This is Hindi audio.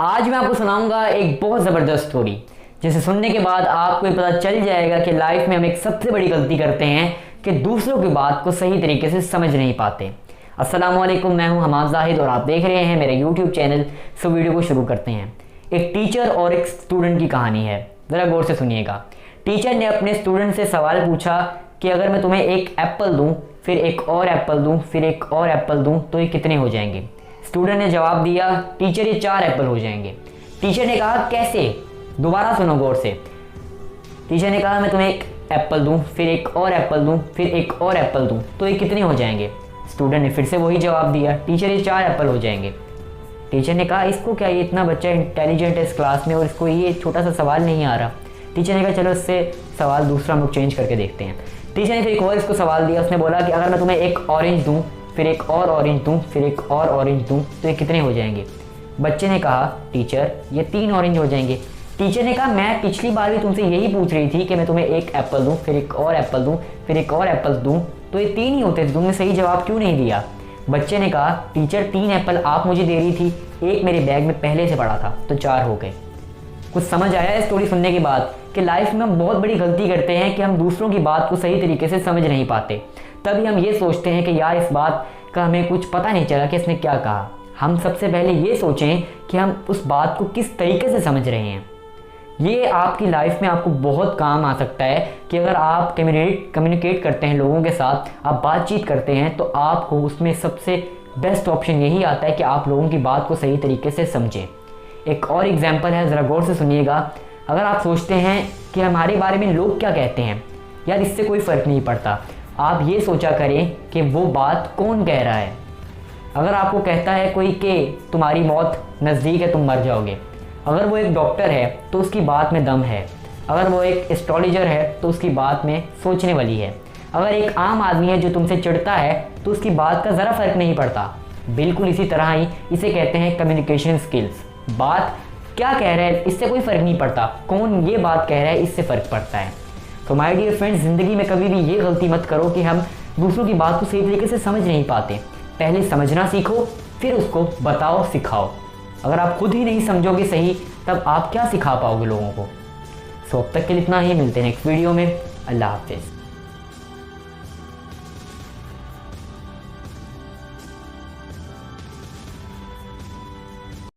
आज मैं आपको सुनाऊंगा एक बहुत ज़बरदस्त स्टोरी, जिसे सुनने के बाद आपको ये पता चल जाएगा कि लाइफ में हम एक सबसे बड़ी गलती करते हैं कि दूसरों की बात को सही तरीके से समझ नहीं पाते। अस्सलाम वालेकुम, मैं हूं हमाद जाहिद और आप देख रहे हैं मेरे यूट्यूब चैनल। सो वीडियो को शुरू करते हैं। एक टीचर और एक स्टूडेंट की कहानी है, ज़रा गौर से सुनिएगा। टीचर ने अपने स्टूडेंट से सवाल पूछा कि अगर मैं तुम्हें एक एप्पल दूँ, फिर एक और एप्पल दूँ, फिर एक और एप्पल दूँ, तो ये कितने हो जाएंगे? स्टूडेंट ने जवाब दिया, टीचर ये 4 एप्पल हो जाएंगे। टीचर ने कहा कैसे? दोबारा सुनो गौर से। टीचर ने कहा मैं तुम्हें एक एप्पल दूं, फिर एक और एप्पल दूं, फिर एक और एप्पल दूं, तो ये कितने हो जाएंगे? स्टूडेंट ने फिर से वही जवाब दिया, टीचर ये 4 एप्पल हो जाएंगे। टीचर ने कहा इसको क्या, ये इतना बच्चा इंटेलिजेंट है इस क्लास में और इसको ये छोटा सा सवाल नहीं आ रहा। टीचर ने कहा चलो इससे सवाल दूसरा हम लोग चेंज करके देखते हैं। टीचर ने फिर एक और इसको सवाल दिया। उसने बोला कि अगर मैं तुम्हें एक ऑरेंज दूँ, फिर एक और ऑरेंज दूँ, फिर एक और ऑरेंज दूँ, तो ये कितने हो जाएंगे? बच्चे ने कहा टीचर ये 3 ऑरेंज हो जाएंगे। टीचर ने कहा मैं पिछली बार भी तुमसे यही पूछ रही थी कि मैं तुम्हें एक एप्पल दूँ, फिर एक और एप्पल दूँ, फिर एक और एप्पल दूँ, तो ये 3 ही होते थे, तुमने सही जवाब क्यों नहीं दिया? बच्चे ने कहा टीचर 3 एप्पल आप मुझे दे रही थी, एक मेरे बैग में पहले से पड़ा था, तो 4 हो गए। कुछ समझ आया इस स्टोरी सुनने के बाद कि लाइफ में हम बहुत बड़ी गलती करते हैं कि हम दूसरों की बात को सही तरीके से समझ नहीं पाते। तभी हम ये सोचते हैं कि यार इस बात का हमें कुछ पता नहीं चला कि इसने क्या कहा। हम सबसे पहले ये सोचें कि हम उस बात को किस तरीके से समझ रहे हैं। ये आपकी लाइफ में आपको बहुत काम आ सकता है कि अगर आप कम्युनिकेट करते हैं लोगों के साथ, आप बातचीत करते हैं, तो आपको उसमें सबसे बेस्ट ऑप्शन यही आता है कि आप लोगों की बात को सही तरीके से समझें। एक और एग्जाम्पल है, ज़रा गौर से सुनिएगा। अगर आप सोचते हैं कि हमारे बारे में लोग क्या कहते हैं, यार इससे कोई फ़र्क नहीं पड़ता, आप ये सोचा करें कि वो बात कौन कह रहा है। अगर आपको कहता है कोई कि तुम्हारी मौत नज़दीक है, तुम मर जाओगे, अगर वो एक डॉक्टर है तो उसकी बात में दम है। अगर वो एक एस्ट्रोलॉजर है तो उसकी बात में सोचने वाली है। अगर एक आम आदमी है जो तुमसे चिढ़ता है तो उसकी बात का ज़रा फ़र्क नहीं पड़ता। बिल्कुल इसी तरह ही इसे कहते हैं कम्युनिकेशन स्किल्स। बात क्या कह रहा है इससे कोई फ़र्क नहीं पड़ता, कौन ये बात कह रहा है इससे फ़र्क पड़ता है। तो माय डियर फ्रेंड्स, ज़िंदगी में कभी भी ये गलती मत करो कि हम दूसरों की बात को सही तरीके से समझ नहीं पाते। पहले समझना सीखो, फिर उसको बताओ, सिखाओ। अगर आप खुद ही नहीं समझोगे सही, तब आप क्या सिखा पाओगे लोगों को? सो अब तक के लिए इतना ही, मिलते हैं नेक्स्ट वीडियो में। अल्लाह हाफिज़।